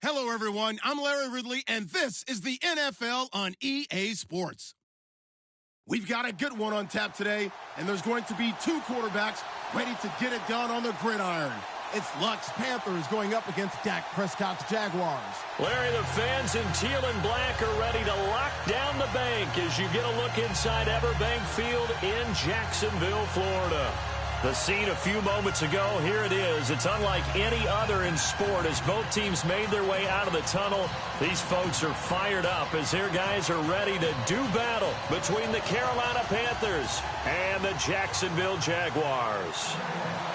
Hello, everyone. I'm Larry Ridley, and this is the NFL on EA Sports. We've got a good one on tap today, and there's going to be two quarterbacks ready to get it done on the gridiron. It's Luck's Panthers going up against Dak Prescott's Jaguars. Larry, the fans in teal and black are ready to lock down the bank as you get a look inside Everbank Field in Jacksonville, Florida. The scene a few moments ago, here it is. It's unlike any other in sport as both teams made their way out of the tunnel. These folks are fired up as their guys are ready to do battle between the Carolina Panthers and the Jacksonville Jaguars.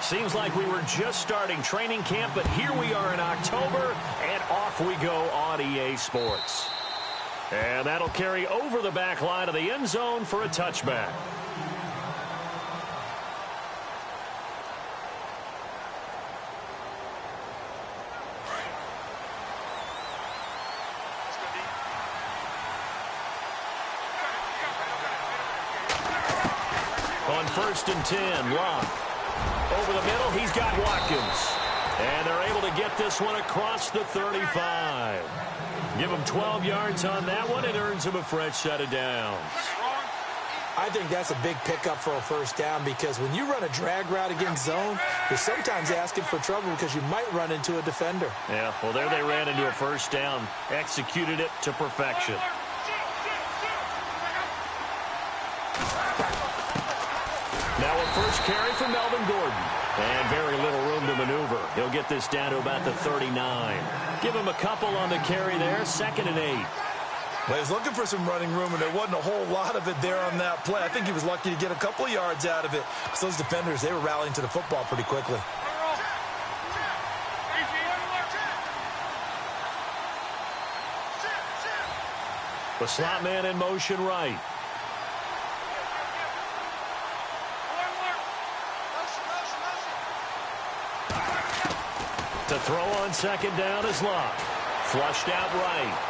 Seems like we were just starting training camp, but here we are in October, and off we go on EA Sports. And that'll carry over the back line of the end zone for a touchback. On 1st and 10, Locke. Over the middle, he's got Watkins. And they're able to get this one across the 35. Give him 12 yards on that one. It earns him a fresh set of downs. I think that's a big pickup for a first down because when you run a drag route against zone, you're sometimes asking for trouble because you might run into a defender. Yeah, well, there they ran into a first down. Executed it to perfection. Now a first carry for Melvin Gordon. And very little room to maneuver. He'll get this down to about the 39. Give him a couple on the carry there. 2nd and 8. Well, he was looking for some running room, and there wasn't a whole lot of it there on that play. I think he was lucky to get a couple of yards out of it. So those defenders, they were rallying to the football pretty quickly. The slot man in motion right. To throw on 2nd down is Locke. Flushed out right.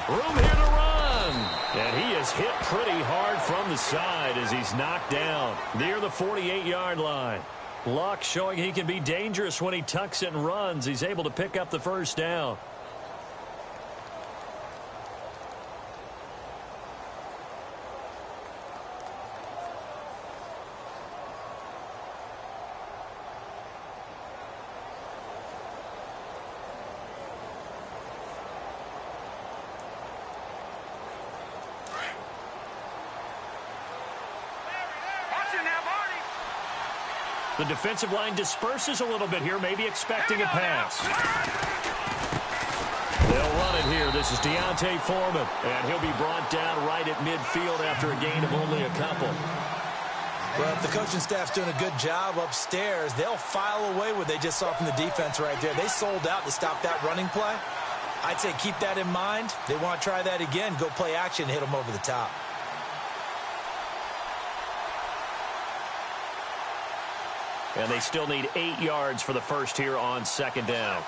Room here to run. And he is hit pretty hard from the side as he's knocked down near the 48-yard line. Locke showing he can be dangerous when he tucks it and runs. He's able to pick up the first down. The defensive line disperses a little bit here, maybe expecting a pass. They'll run it here. This is Deontay Foreman, and he'll be brought down right at midfield after a gain of only a couple. Well, if the coaching staff's doing a good job upstairs, they'll file away what they just saw from the defense right there. They sold out to stop that running play. I'd say keep that in mind. They want to try that again, go play action, hit them over the top. And they still need 8 yards for the first here on 2nd down.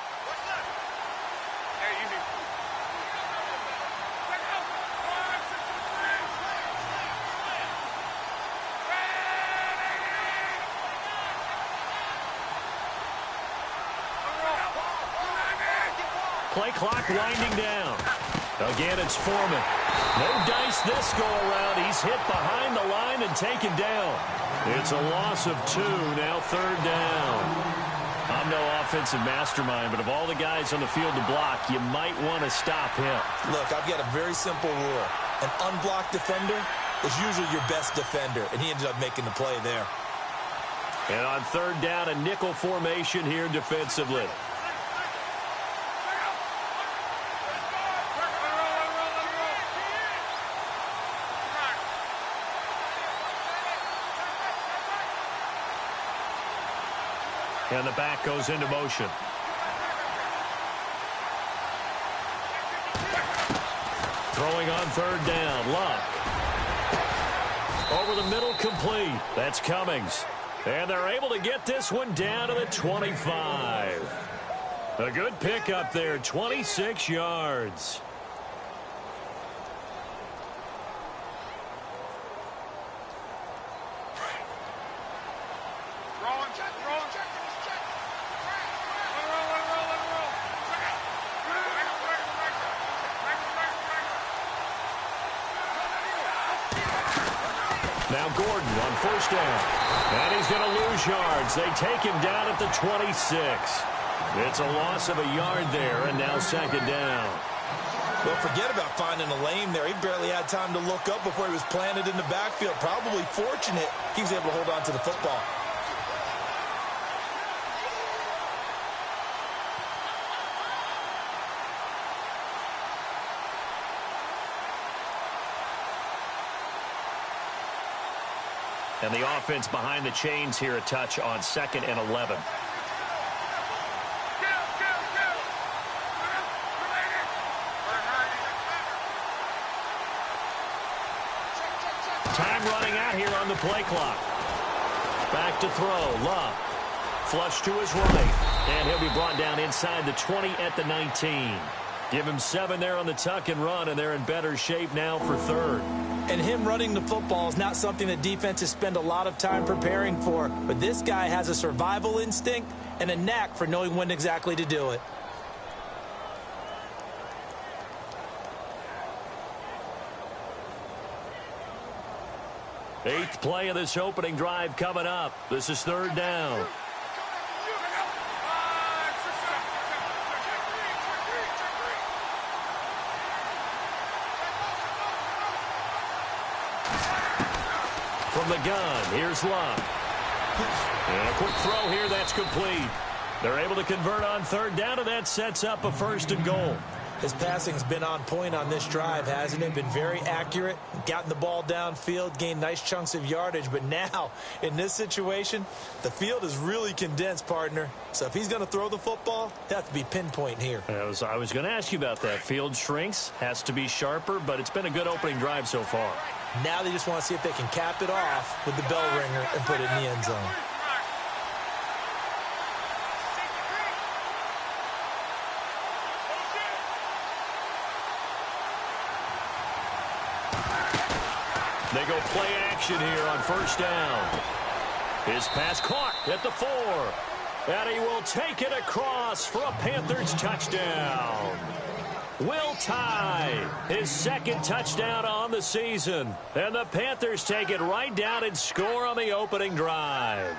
Play clock winding down. Again, it's Foreman. No dice this go-around. He's hit behind the line and taken down. It's a loss of 2, now 3rd down. I'm no offensive mastermind, but of all the guys on the field to block, you might want to stop him. Look, I've got a very simple rule. An unblocked defender is usually your best defender, and he ended up making the play there. And on 3rd down, a nickel formation here defensively. And the back goes into motion. Throwing on 3rd down, Luck. Over the middle, complete. That's Cummings. And they're able to get this one down to the 25. A good pickup there, 26 yards. Now Gordon on first down. And he's going to lose yards. They take him down at the 26. It's a loss of a yard there, and now second down. Well, forget about finding a lane there. He barely had time to look up before he was planted in the backfield. Probably fortunate he was able to hold on to the football. And the offense behind the chains here, a touch on 2nd and 11. Time running out here on the play clock. Back to throw. Love. Flush to his right. And he'll be brought down inside the 20 at the 19. Give him 7 there on the tuck and run, and they're in better shape now for 3rd. And him running the football is not something that defenses spend a lot of time preparing for. But this guy has a survival instinct and a knack for knowing when exactly to do it. Eighth play of this opening drive coming up. This is 3rd down. From the gun, here's Love. And a quick throw here, that's complete. They're able to convert on 3rd down, and that sets up a 1st and goal. His passing's been on point on this drive, hasn't it? Been very accurate, gotten the ball downfield, gained nice chunks of yardage. But now, in this situation, the field is really condensed, partner. So if he's going to throw the football, he'll have to be pinpoint here. I was going to ask you about that. Field shrinks, has to be sharper, but it's been a good opening drive so far. Now they just want to see if they can cap it off with the bell ringer and put it in the end zone. They go play action here on 1st down. His pass caught at the 4. And he will take it across for a Panthers touchdown. Will Tye, his 2nd touchdown on the season. And the Panthers take it right down and score on the opening drive.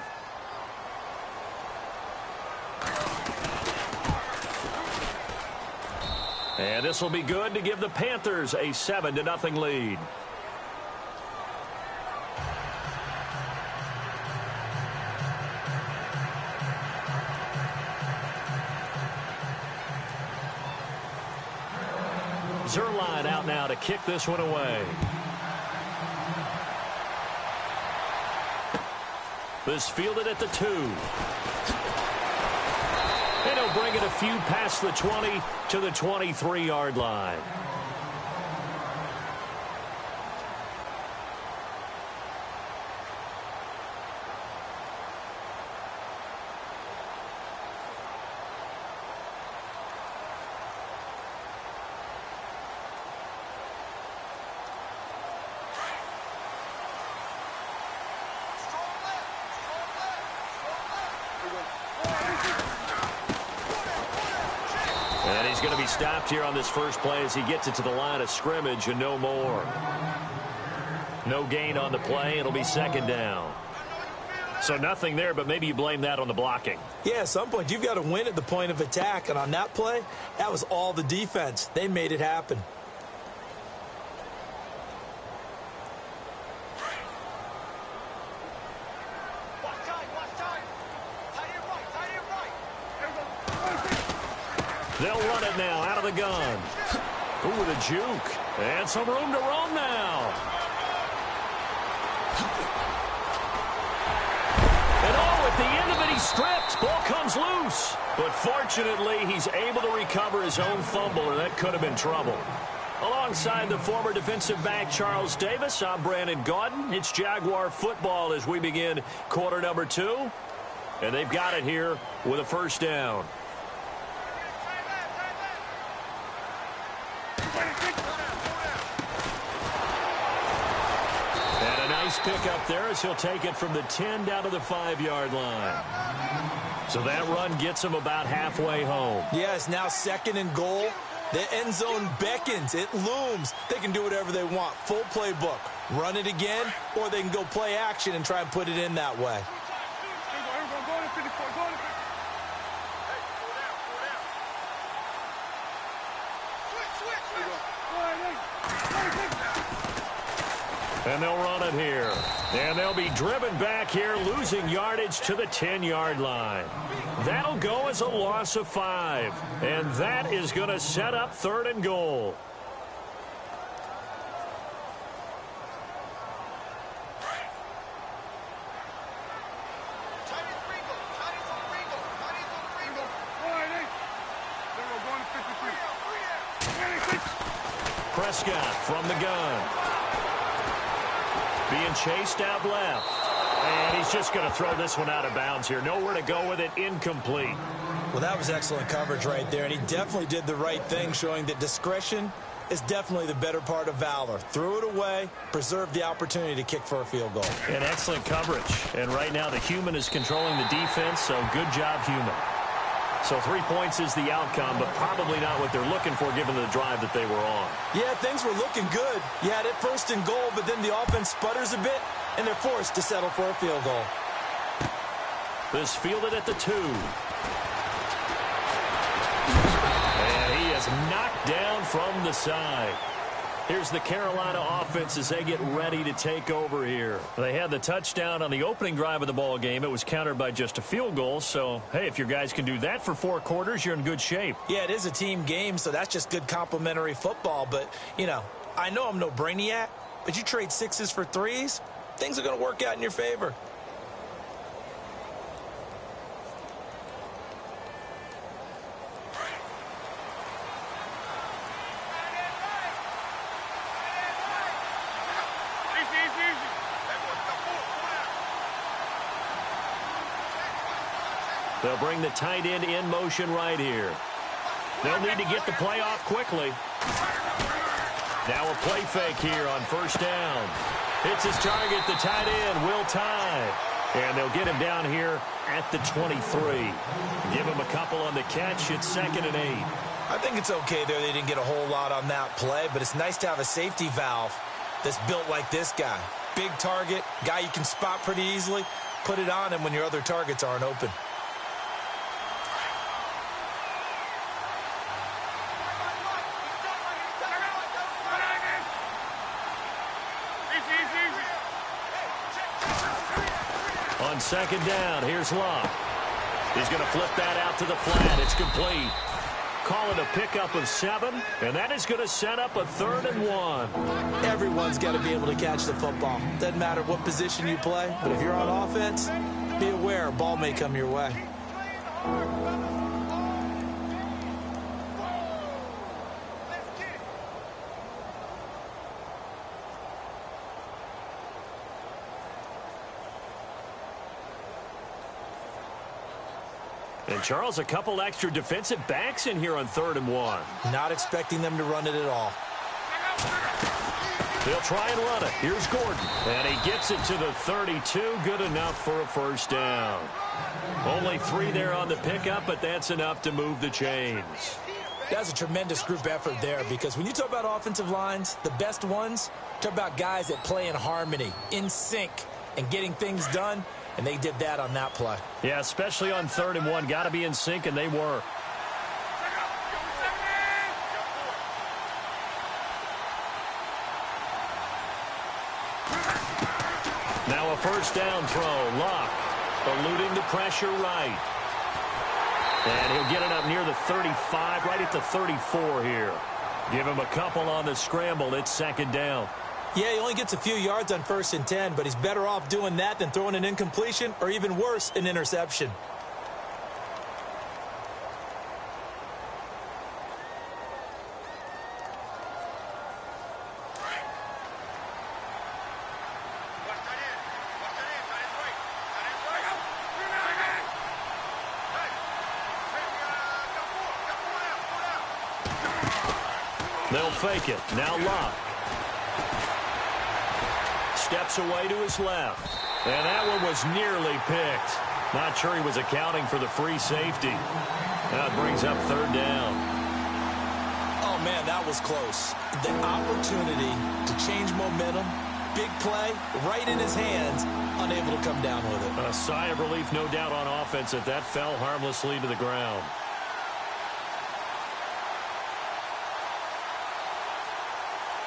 And this will be good to give the Panthers a 7-0 lead. Zerline out now to kick this one away. This fielded at the 2. And he'll bring it a few past the 20 to the 23-yard line. And he's going to be stopped here on this first play as he gets it to the line of scrimmage and no more. No gain on the play. It'll be 2nd down. So nothing there, but maybe you blame that on the blocking. Yeah, at some point you've got to win at the point of attack. And on that play, that was all the defense. They made it happen. They'll run it now out of the gun. Ooh, with a juke. And some room to roam now. And oh, at the end of it, he's stripped. Ball comes loose. But fortunately, he's able to recover his own fumble, or that could have been trouble. Alongside the former defensive back Charles Davis, I'm Brandon Gaudin. It's Jaguar football as we begin quarter number 2. And they've got it here with a 1st down. And a nice pick up there as he'll take it from the 10 down to the 5-yard line. So that run gets him about halfway home. Yeah, it's now 2nd and goal. The end zone beckons. It looms. They can do whatever they want. Full playbook. Run it again, or they can go play action and try and put it in that way. And they'll run it here. And they'll be driven back here, losing yardage to the 10-yard line. That'll go as a loss of 5. And that is going to set up 3rd and goal. Prescott from the gun. Being chased out left. And he's just going to throw this one out of bounds here. Nowhere to go with it. Incomplete. Well, that was excellent coverage right there, and he definitely did the right thing, showing that discretion is definitely the better part of valor. Threw it away, preserved the opportunity to kick for a field goal. And excellent coverage. And right now the human is controlling the defense, so good job, human. So 3 points is the outcome, but probably not what they're looking for given the drive that they were on. Yeah, things were looking good. You had it 1st and goal, but then the offense sputters a bit, and they're forced to settle for a field goal. This fielded at the 2. And he is knocked down from the side. Here's the Carolina offense as they get ready to take over here. They had the touchdown on the opening drive of the ball game. It was countered by just a field goal. So, hey, if your guys can do that for 4 quarters, you're in good shape. Yeah, it is a team game, so that's just good complimentary football. But, you know I'm no brainiac, but you trade 6s for 3s, things are going to work out in your favor. They'll bring the tight end in motion right here. They'll need to get the play off quickly. Now a play fake here on 1st down. Hits his target, the tight end, Will Tye. And they'll get him down here at the 23. Give him a couple on the catch. It's 2nd and 8. I think it's okay there. They didn't get a whole lot on that play, but it's nice to have a safety valve that's built like this guy. Big target, guy you can spot pretty easily. Put it on him when your other targets aren't open. On 2nd down, here's Locke. He's going to flip that out to the flat. It's complete. Call it a pickup of 7, and that is going to set up a 3rd and 1. Everyone's got to be able to catch the football. Doesn't matter what position you play, but if you're on offense, be aware a ball may come your way. And, Charles, a couple extra defensive backs in here on 3rd and 1. Not expecting them to run it at all. They'll try and run it. Here's Gordon. And he gets it to the 32. Good enough for a 1st down. Only 3 there on the pickup, but that's enough to move the chains. That's a tremendous group effort there, because when you talk about offensive lines, the best ones, talk about guys that play in harmony, in sync, and getting things done. And they did that on that play. Yeah, especially on 3rd and 1. Got to be in sync, and they were. Now a 1st down throw. Locke eluding the pressure right. And he'll get it up near the 35, right at the 34 here. Give him a couple on the scramble. It's 2nd down. Yeah, he only gets a few yards on 1st and 10, but he's better off doing that than throwing an incompletion, or even worse, an interception. They'll fake it. Now Locke. Steps away to his left. And that one was nearly picked. Not sure he was accounting for the free safety. That brings up 3rd down. Oh, man, that was close. The opportunity to change momentum, big play, right in his hands, unable to come down with it. A sigh of relief, no doubt, on offense that fell harmlessly to the ground.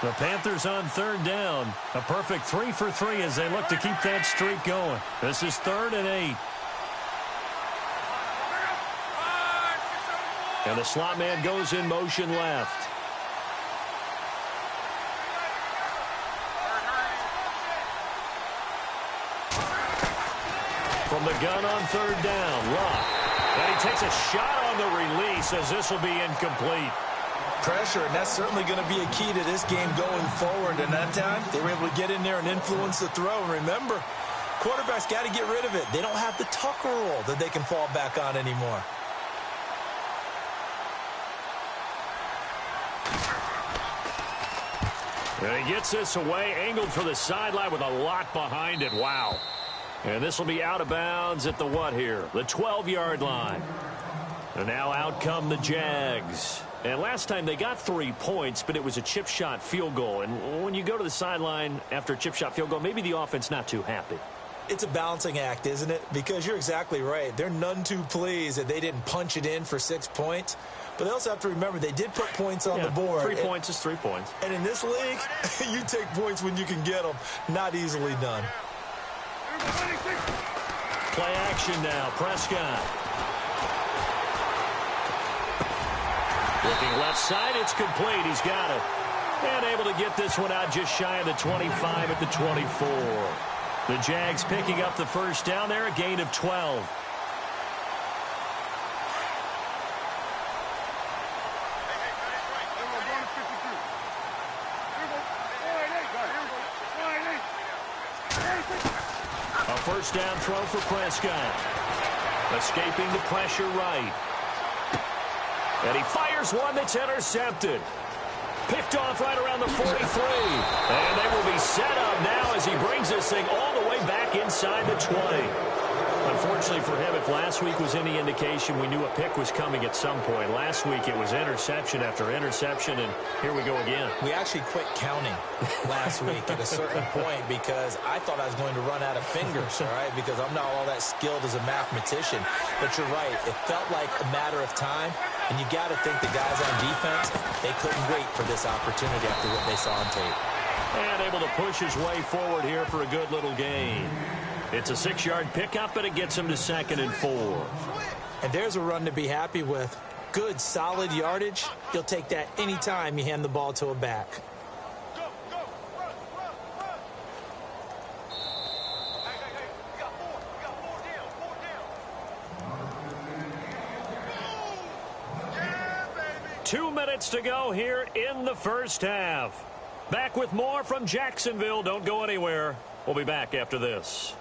The Panthers on third down. A perfect 3 for 3 as they look to keep that streak going. This is 3rd and 8. And the slot man goes in motion left. From the gun on third down, Luck. And he takes a shot on the release as this will be incomplete. Pressure, and that's certainly going to be a key to this game going forward. And that time, they were able to get in there and influence the throw. And remember, quarterbacks got to get rid of it. They don't have the Tucker rule that they can fall back on anymore. And he gets this away, angled for the sideline with a lot behind it. Wow. And this will be out of bounds at the what here? The 12-yard line. And now out come the Jags. And last time they got 3 points, but it was a chip shot field goal. And when you go to the sideline after a chip shot field goal, maybe the offense not too happy. It's a balancing act, isn't it? Because you're exactly right. They're none too pleased that they didn't punch it in for 6 points. But they also have to remember they did put points on the board. 3 points is 3 points. And in this league, you take points when you can get them. Not easily done. Play action now. Prescott. Looking left side, it's complete. He's got it. And able to get this one out just shy of the 25 at the 24. The Jags picking up the first down there, a gain of 12. A first down throw for Prescott. Escaping the pressure right. And he fires one that's intercepted. Picked off right around the 43. And they will be set up now as he brings this thing all the way back inside the 20. Unfortunately for him, if last week was any indication, we knew a pick was coming at some point. Last week it was interception after interception, and here we go again. We actually quit counting last week at a certain point because I thought I was going to run out of fingers, all right, because I'm not all that skilled as a mathematician. But you're right. It felt like a matter of time, and you got to think the guys on defense, they couldn't wait for this opportunity after what they saw on tape. And able to push his way forward here for a good little gain. It's a 6-yard pickup, but it gets him to 2nd and 4. And there's a run to be happy with. Good, solid yardage. You'll take that anytime you hand the ball to a back. Go, go, run, run, run. Hey, we got four down. Yeah, baby. 2 minutes to go here in the first half. Back with more from Jacksonville. Don't go anywhere. We'll be back after this.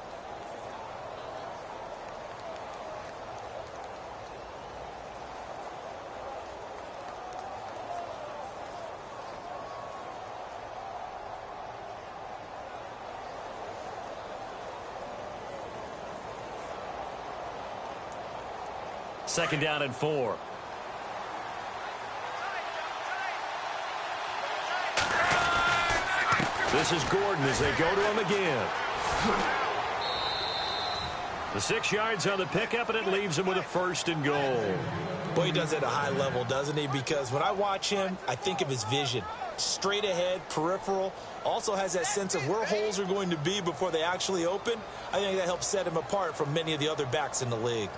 Second down and 4. This is Gordon as they go to him again. The 6 yards on the pickup, and it leaves him with a 1st and goal. Boy, he does it at a high level, doesn't he? Because when I watch him, I think of his vision. Straight ahead, peripheral. Also has that sense of where holes are going to be before they actually open. I think that helps set him apart from many of the other backs in the league.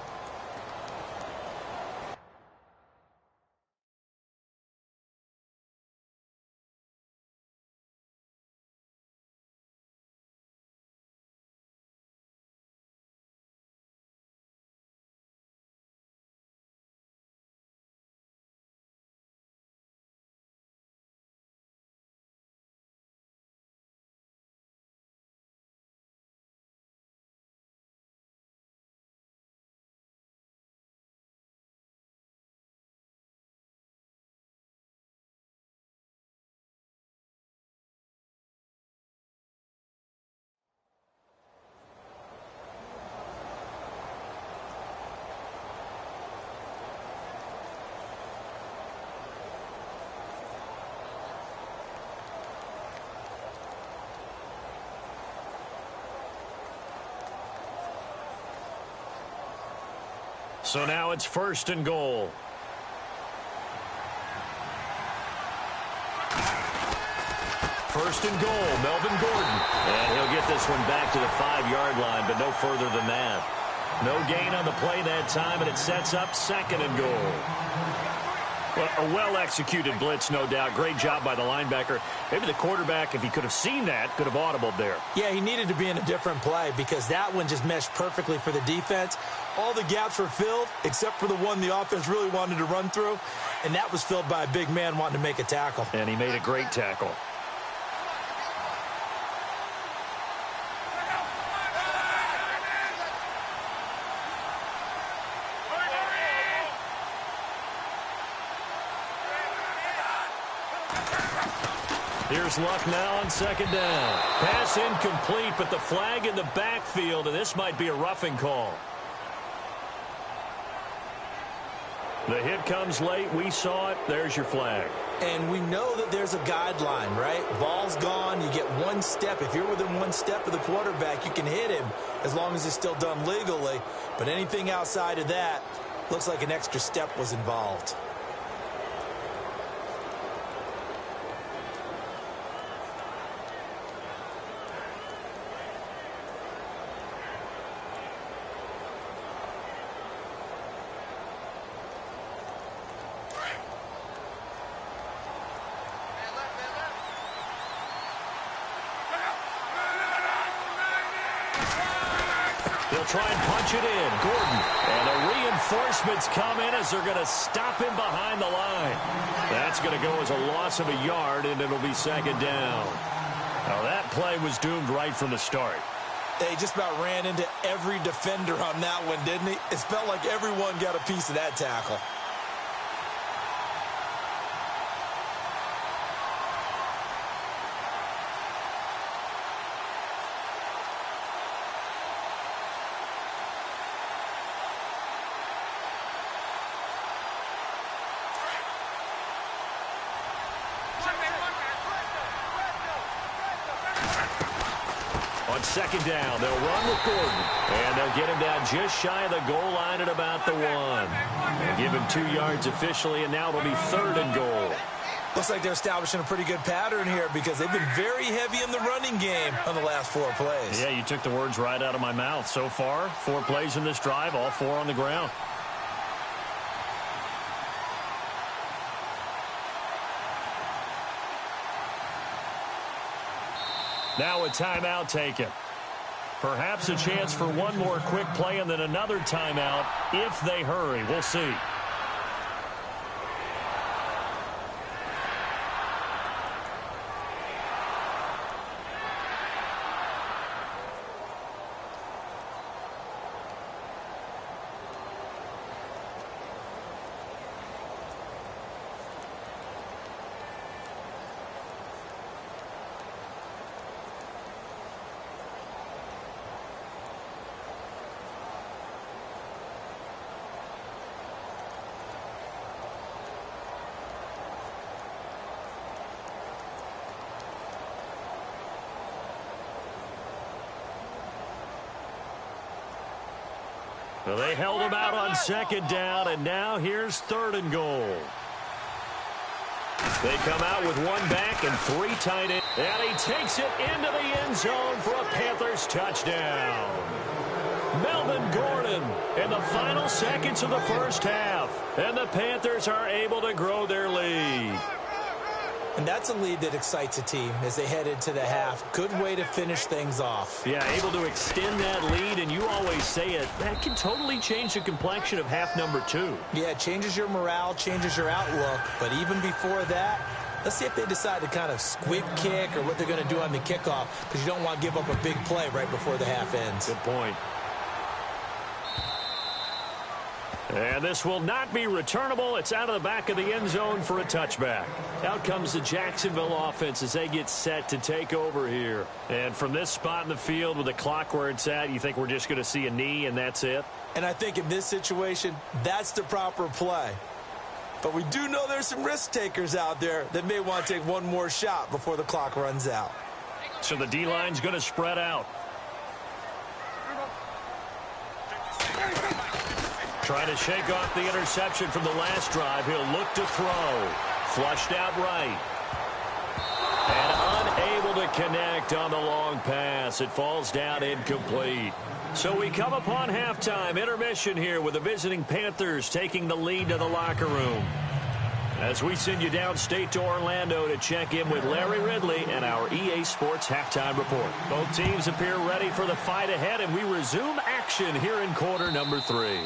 So now it's 1st and goal. First and goal, Melvin Gordon. And he'll get this one back to the 5-yard line, but no further than that. No gain on the play that time, and it sets up 2nd and goal. Well, a well-executed blitz, no doubt. Great job by the linebacker. Maybe the quarterback, if he could have seen that, could have audibled there. Yeah, he needed to be in a different play because that one just meshed perfectly for the defense. All the gaps were filled except for the one the offense really wanted to run through, and that was filled by a big man wanting to make a tackle. And he made a great tackle. Here's Luck now on 2nd down. Pass incomplete, but the flag in the backfield, and this might be a roughing call. The hit comes late. We saw it. There's your flag. And we know that there's a guideline, right? Ball's gone. You get 1 step. If you're within 1 step of the quarterback, you can hit him as long as it's still done legally. But anything outside of that looks like an extra step was involved. They'll try and punch it in. Gordon. And the reinforcements come in as they're going to stop him behind the line. That's going to go as a loss of a yard, and it'll be 2nd down. Now, that play was doomed right from the start. They just about ran into every defender on that one, didn't he? It felt like everyone got a piece of that tackle. On 2nd down, they'll run with Gordon. And they'll get him down just shy of the goal line at about the 1. They'll give him 2 yards officially, and now it'll be 3rd and goal. Looks like they're establishing a pretty good pattern here because they've been very heavy in the running game on the last 4 plays. Yeah, you took the words right out of my mouth. So far, 4 plays in this drive, all 4 on the ground. Now a timeout taken. Perhaps a chance for one more quick play and then another timeout if they hurry. We'll see. Well, they held him out on 2nd down, and now here's 3rd and goal. They come out with 1 back and 3 tight ends. And he takes it into the end zone for a Panthers touchdown. Melvin Gordon in the final seconds of the first half. And the Panthers are able to grow their lead. And that's a lead that excites a team as they head into the half. Good way to finish things off. Yeah, able to extend that lead, and you always say it, that can totally change the complexion of half number 2. Yeah, it changes your morale, changes your outlook. But even before that, let's see if they decide to kind of squib kick or what they're going to do on the kickoff, because you don't want to give up a big play right before the half ends. Good point. And this will not be returnable. It's out of the back of the end zone for a touchback. Out comes the Jacksonville offense as they get set to take over here. And from this spot in the field with the clock where it's at, you think we're just going to see a knee and that's it? And I think in this situation, that's the proper play. But we do know there's some risk takers out there that may want to take one more shot before the clock runs out. So the D-line's going to spread out. Trying to shake off the interception from the last drive. He'll look to throw. Flushed out right. And unable to connect on the long pass. It falls down incomplete. So we come upon halftime. Intermission here with the visiting Panthers taking the lead to the locker room. As we send you downstate to Orlando to check in with Larry Ridley and our EA Sports Halftime Report. Both teams appear ready for the fight ahead, and we resume action here in quarter number 3.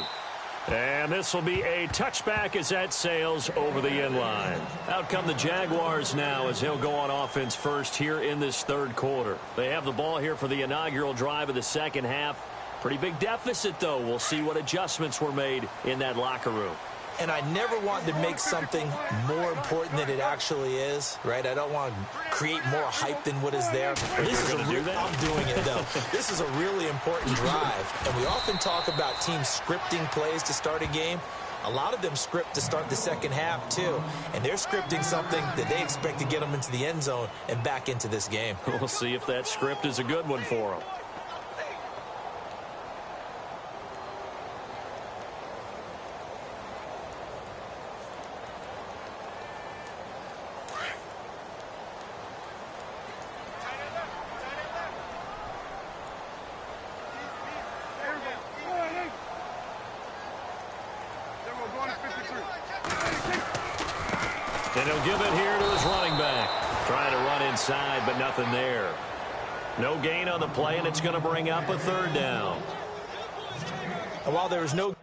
And this will be a touchback as that sails over the inline. Out come the Jaguars now as they'll go on offense first here in this third quarter. They have the ball here for the inaugural drive of the second half. Pretty big deficit, though. We'll see what adjustments were made in that locker room. And I never want to make something more important than it actually is, right? I don't want to create more hype than what is there. This is I'm doing it, though. This is a really important drive. And we often talk about teams scripting plays to start a game. A lot of them script to start the second half, too. And they're scripting something that they expect to get them into the end zone and back into this game. We'll see if that script is a good one for them. And he'll give it here to his running back. Trying to run inside, but nothing there. No gain on the play, and it's going to bring up a third down. And while there was no...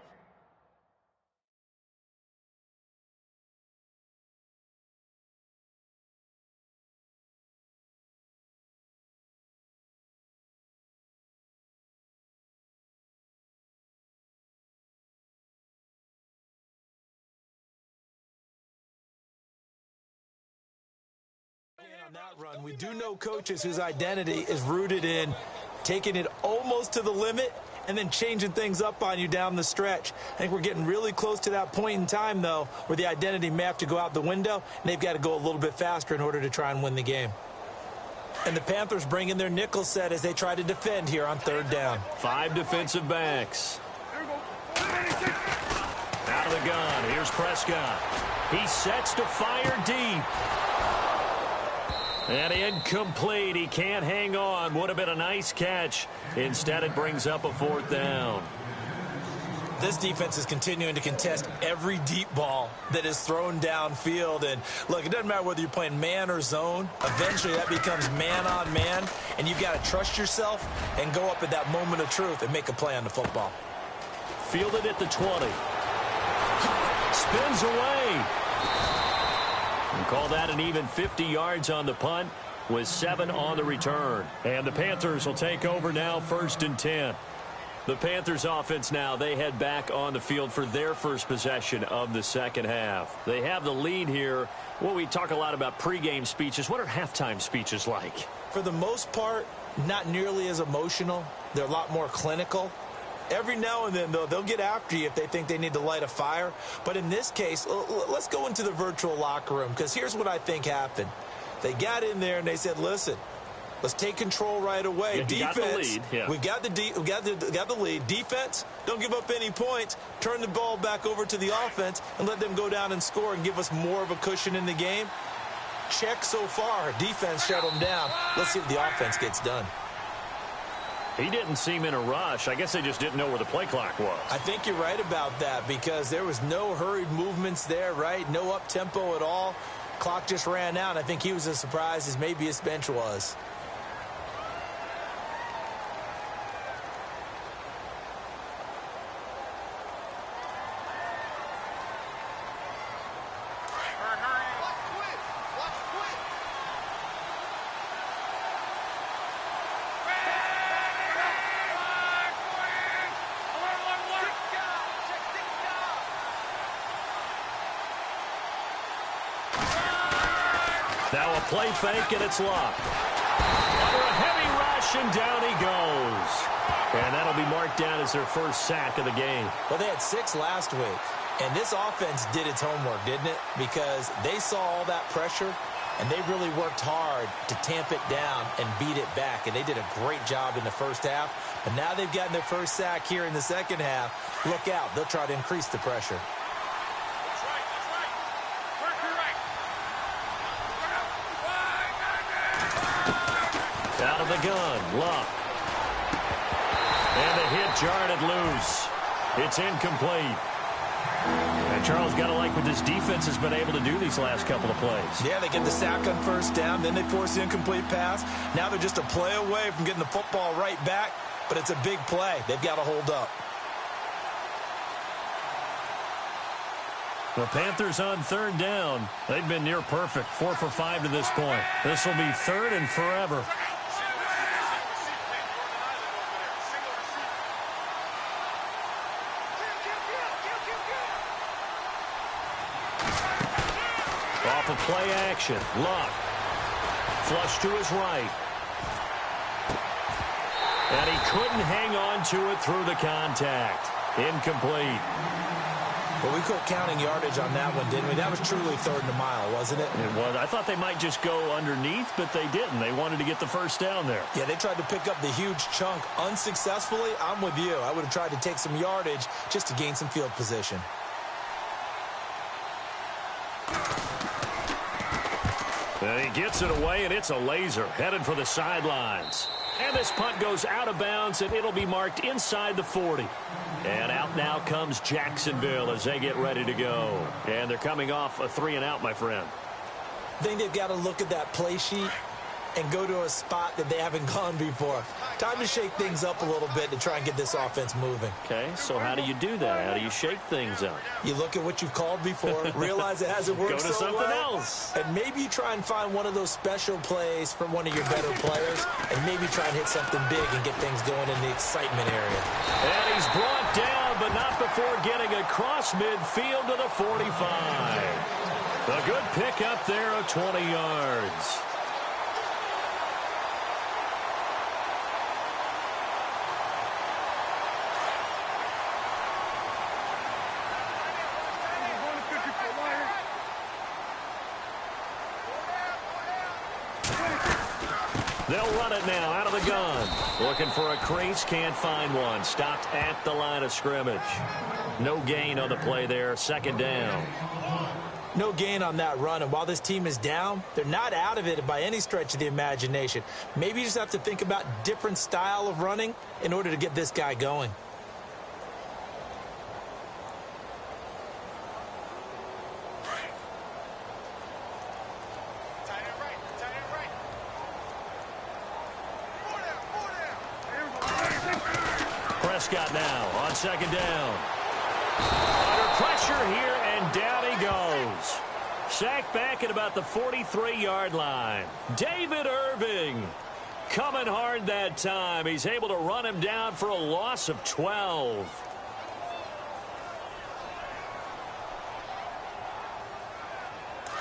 on that run, we do know coaches whose identity is rooted in taking it almost to the limit and then changing things up on you down the stretch. I think we're getting really close to that point in time, though, where the identity may have to go out the window, and they've got to go a little bit faster in order to try and win the game. And the Panthers bring in their nickel set as they try to defend here on third down. 5 defensive backs. Out of the gun. Here's Prescott. He sets to fire deep. And incomplete. He can't hang on. Would have been a nice catch. Instead, it brings up a fourth down. This defense is continuing to contest every deep ball that is thrown downfield. And, look, it doesn't matter whether you're playing man or zone. Eventually, that becomes man on man. And you've got to trust yourself and go up at that moment of truth and make a play on the football. Fielded at the 20. Spins away. And call that an even 50 yards on the punt with 7 on the return. And the Panthers will take over now, 1st and 10. The Panthers offense now, they head back on the field for their first possession of the second half. They have the lead here. Well, we talk a lot about pregame speeches. What are halftime speeches like? For the most part, not nearly as emotional. They're a lot more clinical. Every now and then, though, they'll get after you if they think they need to light a fire. But in this case, let's go into the virtual locker room, because here's what I think happened. They got in there and they said, listen, let's take control right away. Yeah, defense, we've got the lead. Defense, don't give up any points. Turn the ball back over to the offense and let them go down and score and give us more of a cushion in the game. Check so far. Defense shut them down. Let's see if the offense gets done. He didn't seem in a rush. I guess they just didn't know where the play clock was. I think you're right about that, because there was no hurried movements there, right? No up-tempo at all. Clock just ran out. I think he was as surprised as maybe his bench was. Now a play fake, and it's locked. Under a heavy rush, and down he goes. And that'll be marked down as their first sack of the game. Well, they had 6 last week. And this offense did its homework, didn't it? Because they saw all that pressure, And they really worked hard to tamp it down and beat it back. And they did a great job in the first half. But now they've gotten their first sack here in the second half. Look out. They'll try to increase the pressure. That's right. Work your right. Out of the gun, Luck. And the hit jarred it loose. It's incomplete. And Charles, got to like what this defense has been able to do these last couple of plays. Yeah, they get the sack on first down, then they force the incomplete pass. Now they're just a play away from getting the football right back, but it's a big play. They've got to hold up. The Panthers on third down. They've been near perfect, 4 for 5 to this point. This will be third and forever. Off of play action, Luck. Flush to his right. And he couldn't hang on to it through the contact. Incomplete. Well, we quit counting yardage on that one, didn't we? That was truly third and a mile, wasn't it? It was. I thought they might just go underneath, but they didn't. They wanted to get the first down there. Yeah, they tried to pick up the huge chunk unsuccessfully. I'm with you. I would have tried to take some yardage just to gain some field position. And he gets it away, and it's a laser headed for the sidelines. And this punt goes out of bounds, and it'll be marked inside the 40. And out now comes Jacksonville as they get ready to go. And they're coming off a 3-and-out, my friend. I think they've got to look at that play sheet and go to a spot that they haven't gone before. Time to shake things up a little bit to try and get this offense moving. Okay, so how do you do that? How do you shake things up? You look at what you've called before, realize it hasn't worked Go to so something well, else. and maybe you try and find one of those special plays from one of your better players, and maybe try and hit something big and get things going in the excitement area. And he's brought down, but not before getting across midfield to the 45. A good pick up there of 20 yards. They'll run it now out of the gun. Looking for a crease, can't find one. Stopped at the line of scrimmage. No gain on the play there, second down. No gain on that run, and while this team is down, they're not out of it by any stretch of the imagination. Maybe you just have to think about different style of running in order to get this guy going. Prescott now on second down. Under pressure here, and down he goes. Sacked back at about the 43-yard line. David Irving coming hard that time. He's able to run him down for a loss of 12.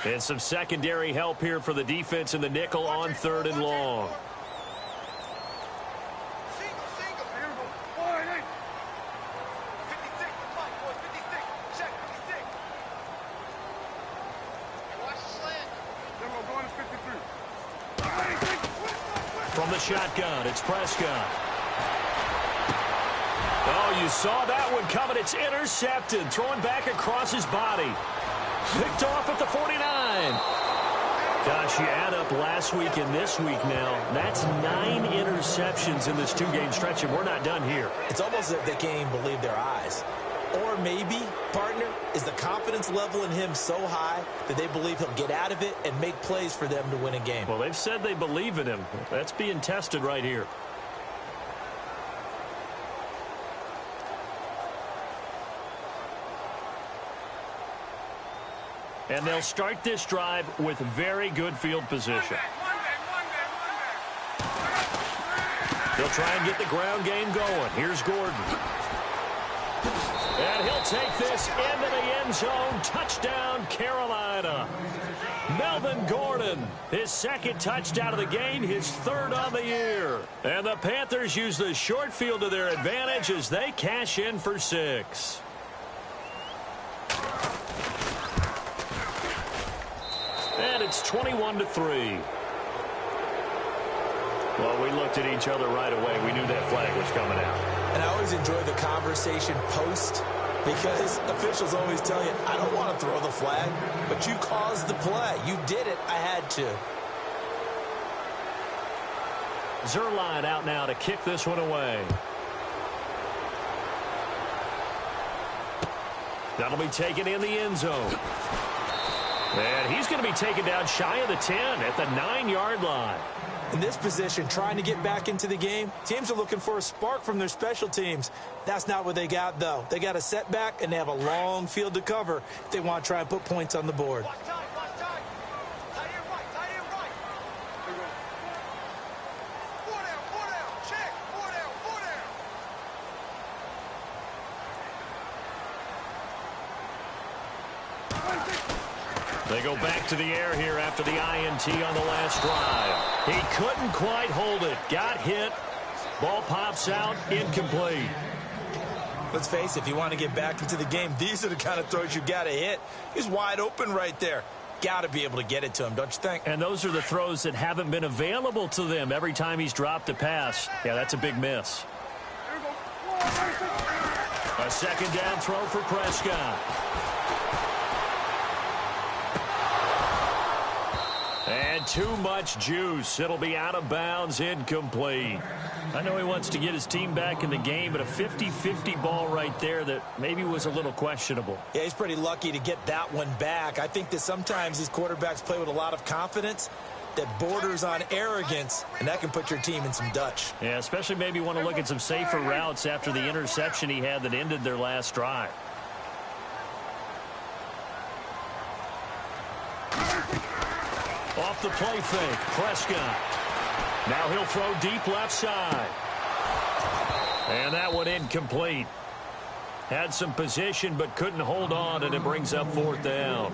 And some secondary help here for the defense in the nickel on third and long. From the shotgun, it's Prescott. Oh, you saw that one coming. It's intercepted. Thrown back across his body. Picked off at the 49. Gosh, you add up last week and this week now. That's 9 interceptions in this 2-game stretch, and we're not done here. It's almost as if they can't even believe their eyes. Or maybe, partner, is the confidence level in him so high that they believe he'll get out of it and make plays for them to win a game. Well, they've said they believe in him. That's being tested right here. And they'll start this drive with very good field position. They'll try and get the ground game going. Here's Gordon. And he'll take this into the end zone. Touchdown, Carolina. Melvin Gordon, his second touchdown of the game, his third on the year. And the Panthers use the short field to their advantage as they cash in for 6. And It's 21-3. Well, we looked at each other right away. We knew that flag was coming out. And I always enjoy the conversation post because officials always tell you, I don't want to throw the flag, but you caused the play. You did it. I had to. Zerline out now to kick this one away. That'll be taken in the end zone. And he's going to be taken down shy of the 10 at the 9-yard line. In this position, trying to get back into the game, teams are looking for a spark from their special teams. That's not what they got, though. They got a setback, and they have a long field to cover if they want to try and put points on the board. They go back to the air here after the INT on the last drive. He couldn't quite hold it. Got hit. Ball pops out. Incomplete. Let's face it, if you want to get back into the game, these are the kind of throws you got to hit. He's wide open right there. Got to be able to get it to him, don't you think? And those are the throws that haven't been available to them every time he's dropped a pass. Yeah, that's a big miss. A second down throw for Prescott. And too much juice. It'll be out of bounds, incomplete. I know he wants to get his team back in the game, but a 50-50 ball right there that maybe was a little questionable. Yeah, he's pretty lucky to get that one back. I think that sometimes these quarterbacks play with a lot of confidence that borders on arrogance, and that can put your team in some Dutch. Yeah, especially maybe want to look at some safer routes after the interception he had that ended their last drive. Off the play fake, Prescott. Now he'll throw deep left side. And that one incomplete. Had some position but couldn't hold on, and it brings up fourth down.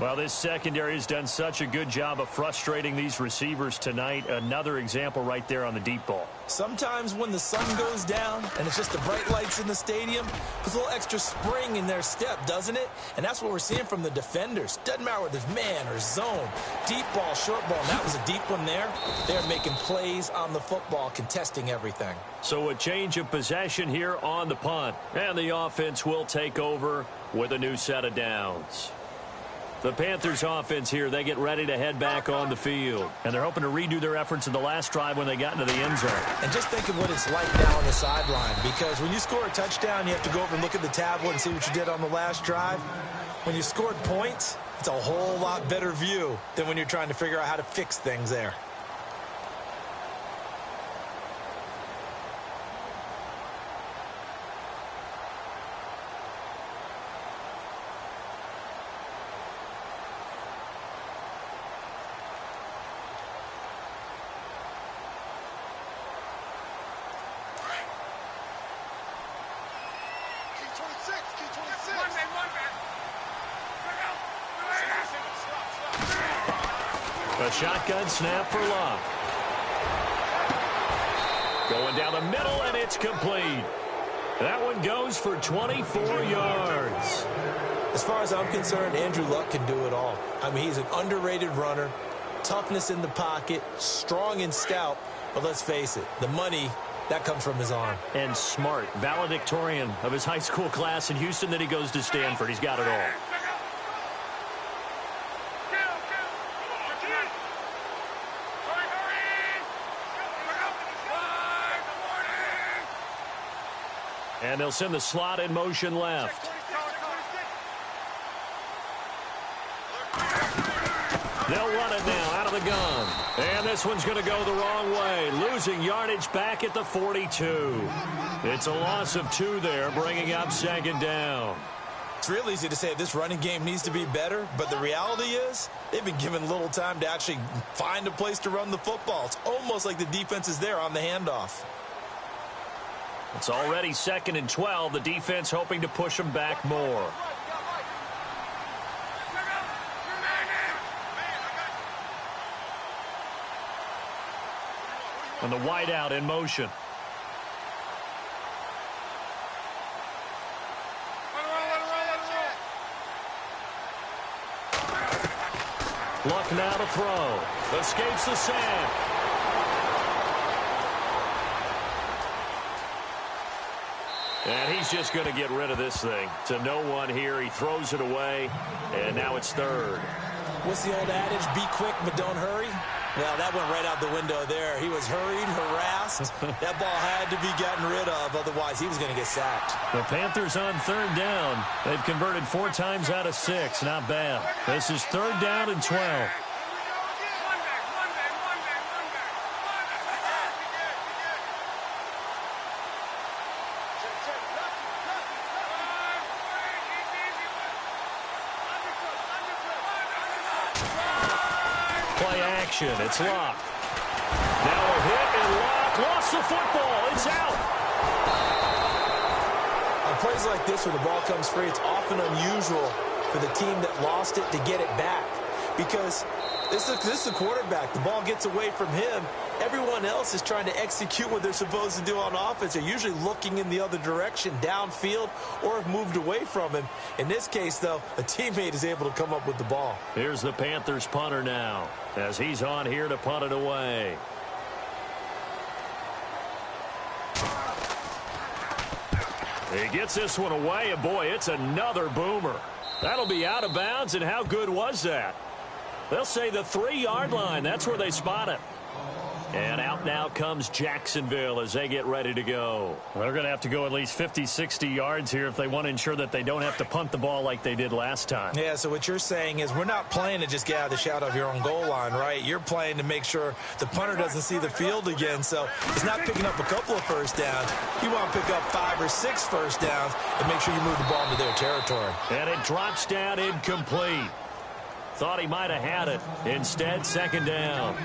Well, this secondary has done such a good job of frustrating these receivers tonight. Another example right there on the deep ball. Sometimes when the sun goes down and it's just the bright lights in the stadium, there's a little extra spring in their step, doesn't it? And that's what we're seeing from the defenders. Doesn't matter whether it's man or zone, deep ball, short ball. And that was a deep one there. They're making plays on the football, contesting everything. So a change of possession here on the punt. And the offense will take over with a new set of downs. The Panthers offense here, they get ready to head back on the field. And they're hoping to redo their efforts in the last drive when they got into the end zone. And just think of what it's like now on the sideline, because when you score a touchdown, you have to go over and look at the tablet and see what you did on the last drive. When you scored points, it's a whole lot better view than when you're trying to figure out how to fix things there. A shotgun snap for Luck. Going down the middle, and it's complete. That one goes for 24 yards. As far as I'm concerned, Andrew Luck can do it all. I mean, he's an underrated runner, toughness in the pocket, strong and stout. But let's face it, the money, that comes from his arm. And smart, valedictorian of his high school class in Houston. Then he goes to Stanford. He's got it all. And they'll send the slot in motion left. They'll run it now out of the gun. And this one's going to go the wrong way. Losing yardage back at the 42. It's a loss of 2 there, bringing up second down. It's real easy to say this running game needs to be better, but the reality is they've been given little time to actually find a place to run the football. It's almost like the defense is there on the handoff. It's already 2nd and 12. The defense hoping to push them back more. And the wideout in motion. Luck now to throw. Escapes the sack. And he's just going to get rid of this thing. To no one here. He throws it away, and now it's third. What's the old adage? Be quick, but don't hurry. Well, that went right out the window there. He was hurried, harassed. That ball had to be gotten rid of. Otherwise, he was going to get sacked. The Panthers on third down. They've converted 4 times out of 6. Not bad. This is third down and 12. Play action. It's locked. Now a hit and locked. Lost the football. It's out. On plays like this where the ball comes free, it's often unusual for the team that lost it to get it back. Because this is the quarterback. The ball gets away from him. Everyone else is trying to execute what they're supposed to do on offense. They're usually looking in the other direction, downfield, or have moved away from him. In this case, though, a teammate is able to come up with the ball. Here's the Panthers punter now, as he's on here to punt it away. He gets this one away, and boy, it's another boomer. That'll be out of bounds, and how good was that? They'll say the 3-yard line. That's where they spot it. And out now comes Jacksonville as they get ready to go. They're going to have to go at least 50, 60 yards here if they want to ensure that they don't have to punt the ball like they did last time. Yeah, so what you're saying is we're not playing to just get out of the shadow of your own goal line, right? You're playing to make sure the punter doesn't see the field again. So he's not picking up a couple of first downs. You want to pick up 5 or 6 first downs and make sure you move the ball into their territory. And it drops down incomplete. Thought he might have had it. Instead, second down.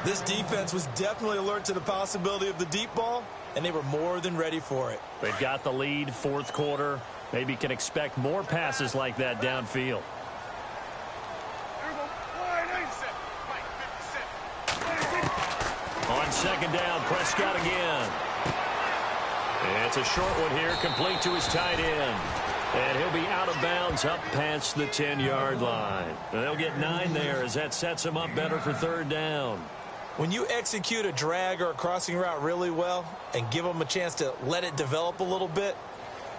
This defense was definitely alert to the possibility of the deep ball, and they were more than ready for it. They've got the lead, fourth quarter. Maybe can expect more passes like that downfield. On second down, Prescott again. And it's a short one here, complete to his tight end. And he'll be out of bounds up past the 10-yard line. And they'll get 9 there as that sets him up better for third down. When you execute a drag or a crossing route really well and give them a chance to let it develop a little bit,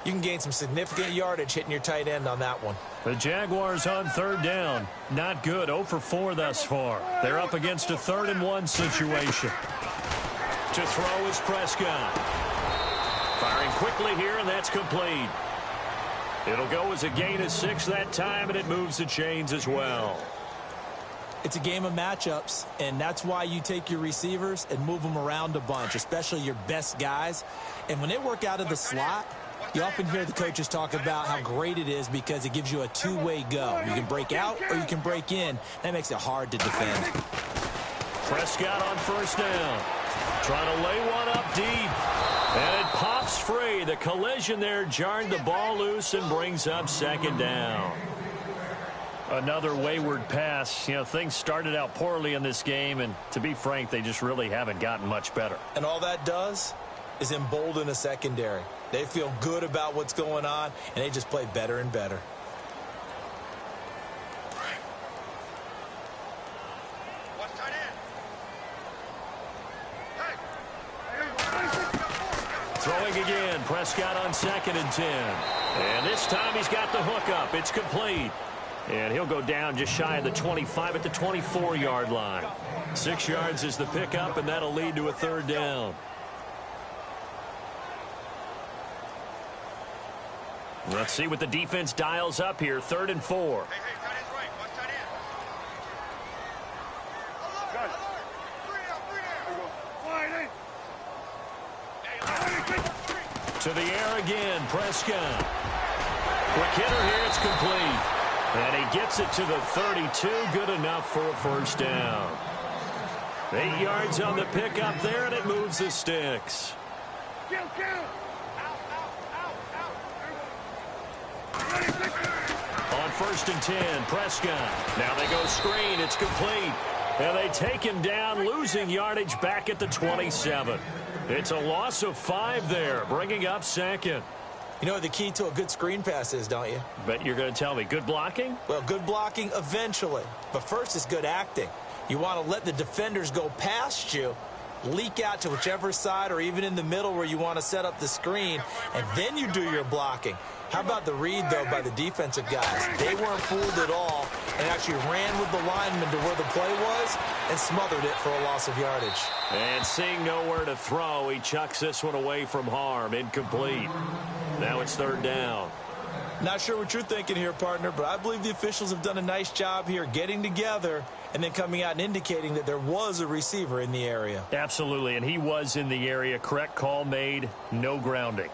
you can gain some significant yardage hitting your tight end on that one. The Jaguars on third down. Not good. 0 for 4 thus far. They're up against a 3rd and 1 situation. To throw is Prescott. Firing quickly here, and that's complete. It'll go as a gain of 6 that time, and it moves the chains as well. It's a game of matchups, and that's why you take your receivers and move them around a bunch, especially your best guys. And when they work out of the slot, you often hear the coaches talk about how great it is because it gives you a two-way go. You can break out or you can break in. That makes it hard to defend. Prescott on first down. Trying to lay one up deep. And it pops free. The collision there jarred the ball loose and brings up second down. Another wayward pass. You know, things started out poorly in this game, and to be frank, they just really haven't gotten much better. And all that does is embolden a secondary. They feel good about what's going on, and they just play better and better. Throwing again, Prescott on 2nd and 10. And this time he's got the hook up. It's complete. And he'll go down just shy of the 25 at the 24-yard line. 6 yards is the pickup, and that'll lead to a third down. Let's see what the defense dials up here. 3rd and 4. To the air again, Prescott. Quick hitter here, it's complete. And he gets it to the 32, good enough for a first down. 8 yards on the pickup there, and it moves the sticks. On 1st and 10, Prescott. Now they go screen, it's complete. And they take him down, losing yardage back at the 27. It's a loss of 5 there, bringing up second. You know what the key to a good screen pass is, don't you? Bet you're going to tell me. Good blocking? Well, good blocking eventually. But first is good acting. You want to let the defenders go past you, leak out to whichever side or even in the middle where you want to set up the screen, and then you do your blocking. How about the read, though, by the defensive guys? They weren't fooled at all and actually ran with the lineman to where the play was and smothered it for a loss of yardage. And seeing nowhere to throw, he chucks this one away from harm. Incomplete. Now it's third down. Not sure what you're thinking here, partner, but I believe the officials have done a nice job here getting together and then coming out and indicating that there was a receiver in the area. Absolutely, and he was in the area. Correct call made. No grounding.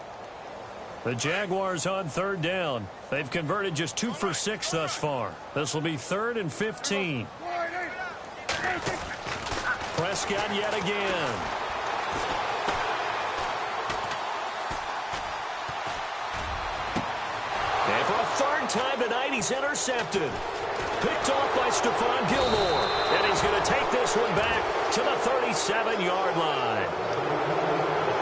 The Jaguars on third down. They've converted just 2 for 6 thus far. This will be 3rd and 15. Prescott yet again. And for a third time tonight, he's intercepted. Picked off by Stephon Gilmore. And he's going to take this one back to the 37-yard line.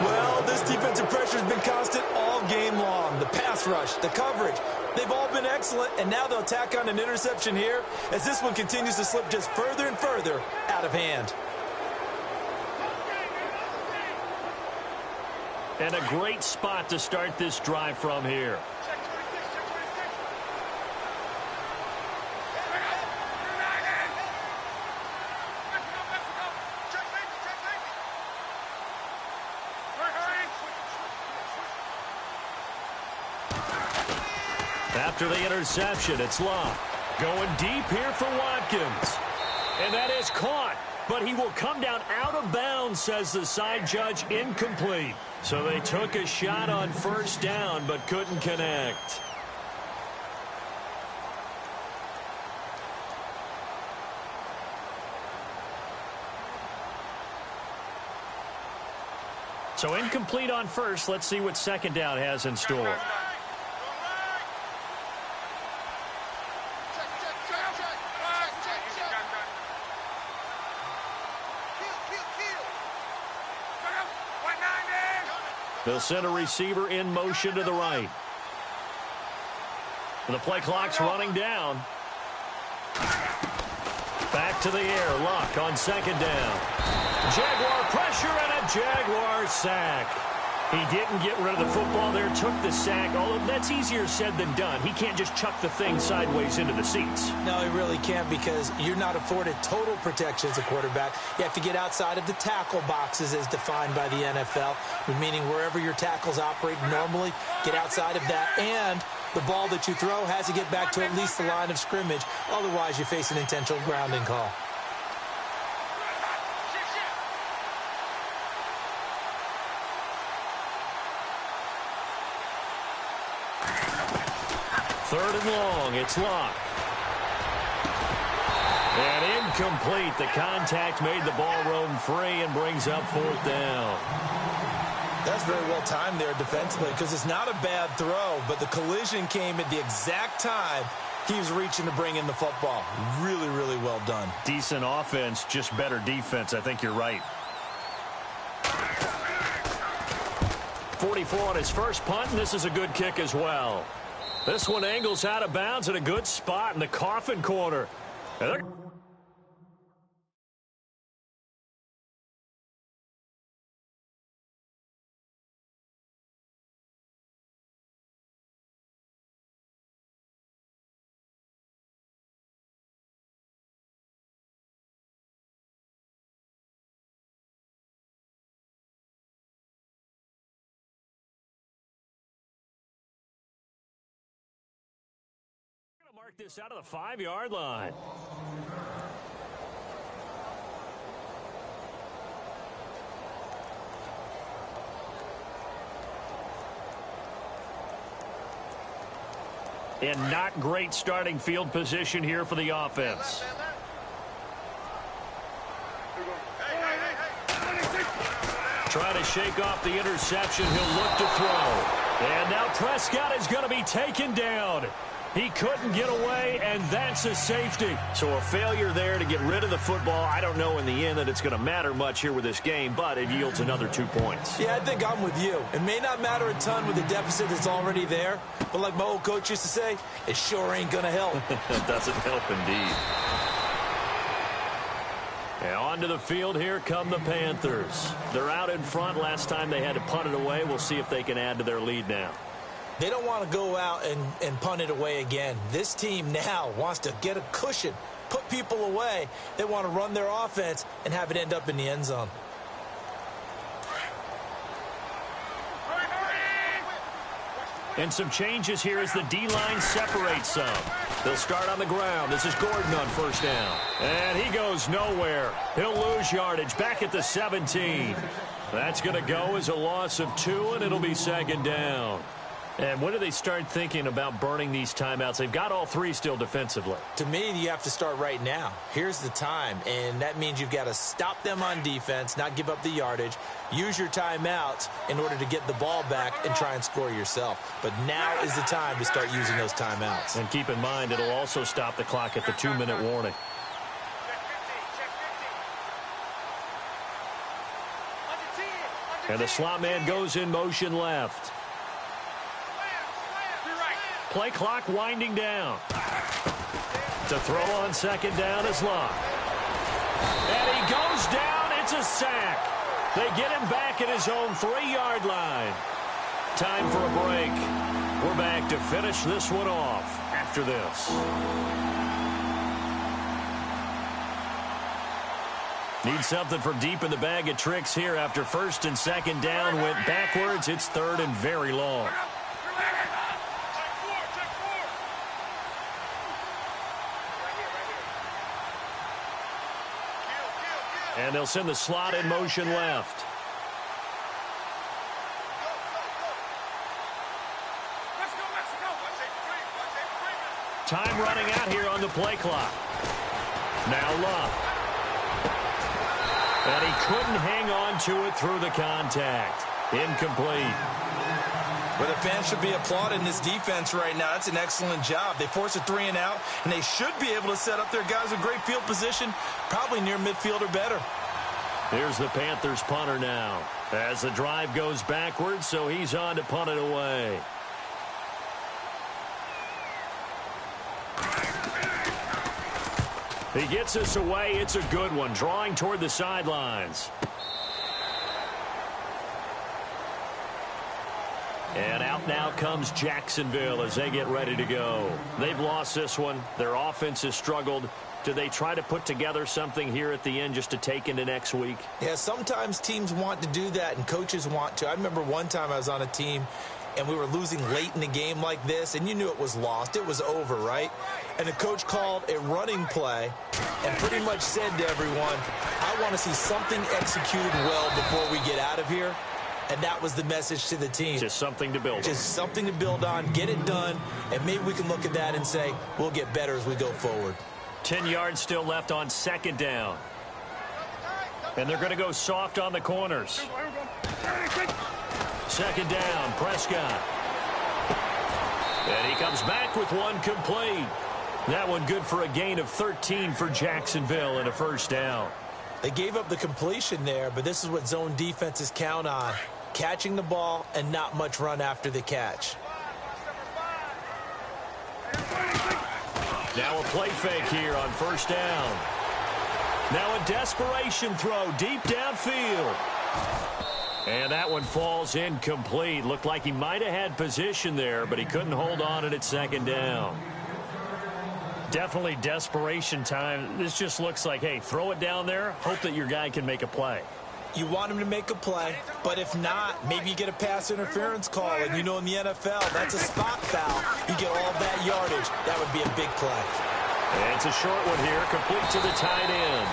Well, this defensive pressure has been constant all game long. The pass rush, the coverage, they've all been excellent, and now they'll tack on an interception here as this one continues to slip just further and further out of hand. And a great spot to start this drive from here. After the interception, it's Locke. Going deep here for Watkins. And that is caught. But he will come down out of bounds, says the side judge. Incomplete. So they took a shot on first down, but couldn't connect. So incomplete on first. Let's see what second down has in store. They'll send a receiver in motion to the right. The play clock's running down. Back to the air. Luck on second down. Jaguar pressure and a Jaguar sack. He didn't get rid of the football there, took the sack. Although that's easier said than done. He can't just chuck the thing sideways into the seats. No, he really can't because you're not afforded total protection as a quarterback. You have to get outside of the tackle boxes as defined by the NFL, meaning wherever your tackles operate normally, get outside of that. And the ball that you throw has to get back to at least the line of scrimmage. Otherwise, you face an intentional grounding call. Third and long, it's Locke. And incomplete. The contact made the ball roam free and brings up fourth down. That's very well timed there defensively because it's not a bad throw, but the collision came at the exact time he was reaching to bring in the football. Really, really well done. Decent offense, just better defense. I think you're right. 44 on his first punt, and this is a good kick as well. This one angles out of bounds at a good spot in the coffin corner. Mark this out of the 5-yard line. And not great starting field position here for the offense. Trying to shake off the interception. He'll look to throw. And now Prescott is going to be taken down. He couldn't get away, and that's a safety. So a failure there to get rid of the football. I don't know in the end that it's going to matter much here with this game, but it yields another 2 points. Yeah, I think I'm with you. It may not matter a ton with the deficit that's already there, but like my old coach used to say, it sure ain't going to help. It doesn't help indeed. And onto the field, here come the Panthers. They're out in front. Last time they had to punt it away. We'll see if they can add to their lead now. They don't want to go out and punt it away again. This team now wants to get a cushion, put people away. They want to run their offense and have it end up in the end zone. And some changes here as the D-line separates some. They'll start on the ground. This is Gordon on first down. And he goes nowhere. He'll lose yardage back at the 17. That's going to go as a loss of 2, and it'll be second down. And when do they start thinking about burning these timeouts? They've got all 3 still defensively. To me, you have to start right now. Here's the time, and that means you've got to stop them on defense, not give up the yardage, use your timeouts in order to get the ball back and try and score yourself. But now is the time to start using those timeouts. And keep in mind, it'll also stop the clock at the 2-minute warning. And the slot man goes in motion left. Play clock winding down. To throw on second down is Locke. And he goes down. It's a sack. They get him back at his own 3-yard line. Time for a break. We're back to finish this one off after this. Need something from deep in the bag of tricks here after first and second down went backwards. It's third and very long. And they'll send the slot in motion left. Time running out here on the play clock. Now Love. And he couldn't hang on to it through the contact. Incomplete. Well, the fans should be applauding this defense right now. That's an excellent job. They force a 3 and out, and they should be able to set up their guys with great field position, probably near midfield or better. Here's the Panthers punter now. As the drive goes backwards, so he's on to punt it away. He gets us away. It's a good one, drawing toward the sidelines. And out now comes Jacksonville as they get ready to go. They've lost this one. Their offense has struggled. Do they try to put together something here at the end just to take into next week? Yeah, sometimes teams want to do that and coaches want to. I remember one time I was on a team and we were losing late in the game like this, and you knew it was lost. It was over, right? And the coach called a running play and pretty much said to everyone, I want to see something executed well before we get out of here. And that was the message to the team. Just something to build on. Just something to build on, get it done, and maybe we can look at that and say, we'll get better as we go forward. 10 yards still left on second down. And they're going to go soft on the corners. Second down, Prescott. And he comes back with one complete. That one good for a gain of 13 for Jacksonville and a first down. They gave up the completion there, but this is what zone defenses count on. Catching the ball and not much run after the catch. Now a play fake here on first down. Now a desperation throw deep downfield. And that one falls incomplete. Looked like he might have had position there, but he couldn't hold on at second down. Definitely desperation time. This just looks like, hey, throw it down there, hope that your guy can make a play. You want him to make a play, but if not, maybe you get a pass interference call. And you know in the NFL, that's a spot foul. You get all that yardage. That would be a big play. And it's a short one here, complete to the tight end.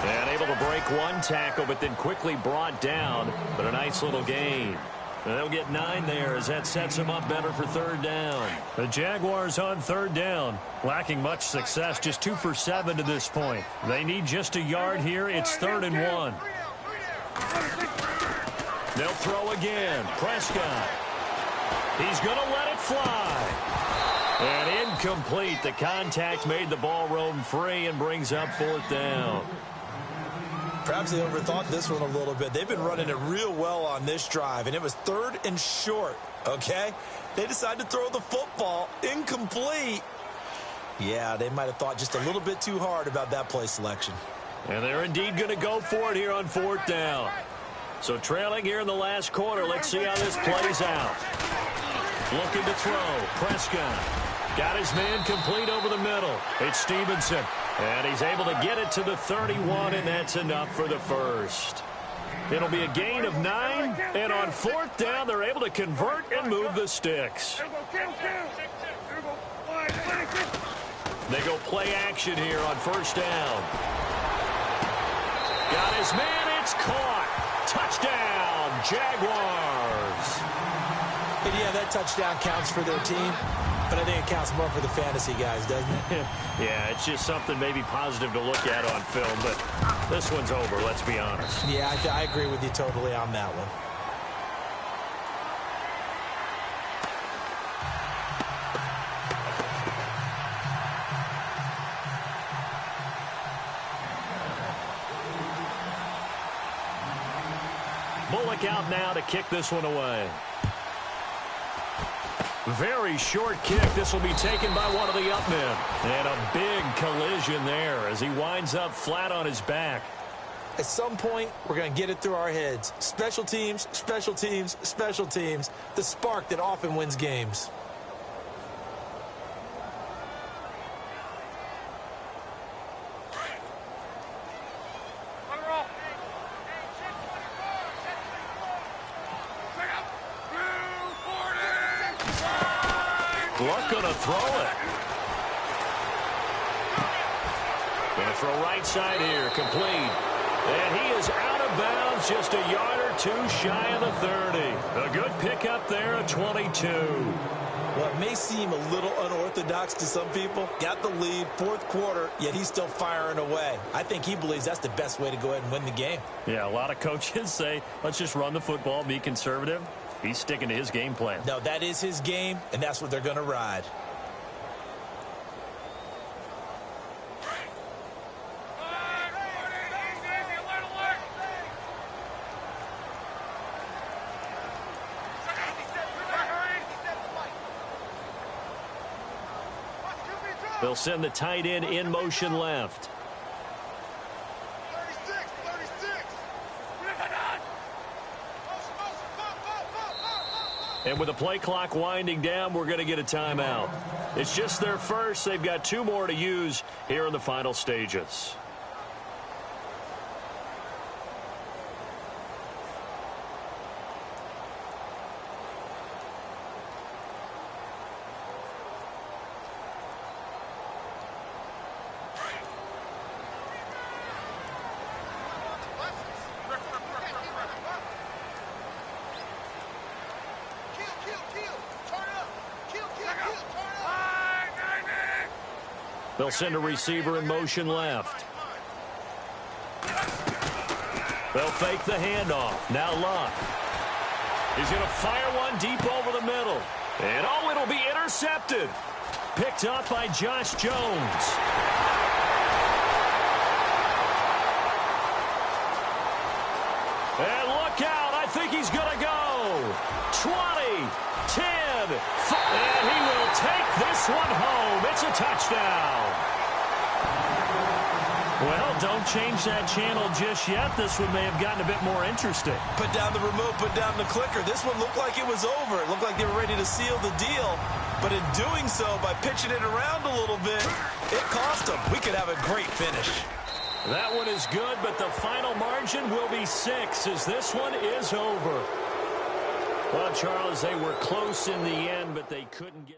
And able to break one tackle, but then quickly brought down. But a nice little gain. And they'll get 9 there as that sets them up better for third down. The Jaguars on third down, lacking much success, just 2 for 7 to this point. They need just a yard here. It's 3rd and 1. They'll throw again. Prescott. He's going to let it fly. And incomplete. The contact made the ball roam free and brings up 4th down. Perhaps they overthought this one a little bit. They've been running it real well on this drive, and it was 3rd and short, okay? They decided to throw the football incomplete. Yeah, they might have thought just a little bit too hard about that play selection. And they're indeed going to go for it here on 4th down. So trailing here in the last quarter. Let's see how this plays out. Looking to throw. Prescott got his man complete over the middle. It's Stevenson. And he's able to get it to the 31, and that's enough for the first. It'll be a gain of 9, and on 4th down, they're able to convert and move the sticks. They go play action here on 1st down. Got his man, it's caught. Touchdown, Jaguars. And yeah, that touchdown counts for their team, but I think it counts more for the fantasy guys, doesn't it? Yeah, it's just something maybe positive to look at on film, but this one's over, let's be honest. Yeah, I agree with you totally on that one. Bullock out now to kick this one away. Very short kick. This will be taken by one of the up men. And a big collision there as he winds up flat on his back. At some point, we're going to get it through our heads. Special teams, special teams, special teams. The spark that often wins games. Luck going to throw it. Going to throw right side here, complete. And he is out of bounds, just a yard or two shy of the 30. A good pickup there, a 22. Well, it may seem a little unorthodox to some people. Got the lead, 4th quarter, yet he's still firing away. I think he believes that's the best way to go ahead and win the game. Yeah, a lot of coaches say, let's just run the football, be conservative. He's sticking to his game plan. No, that is his game, and that's what they're going to ride. They'll send the tight end in motion left. And with the play clock winding down, we're going to get a timeout. It's just their first. They've got 2 more to use here in the final stages. They'll send a receiver in motion left. They'll fake the handoff. Now Luck. He's going to fire one deep over the middle. And oh, it'll be intercepted. Picked up by Josh Jones. And look out. I think he's going to go. 20, 10, 5. And he will take this one home. It's a touchdown. Well, don't change that channel just yet. This one may have gotten a bit more interesting. Put down the remote, put down the clicker. This one looked like it was over. It looked like they were ready to seal the deal. But in doing so, by pitching it around a little bit, it cost them. We could have a great finish. That one is good, but the final margin will be 6 as this one is over. Well, Charles, they were close in the end, but they couldn't get...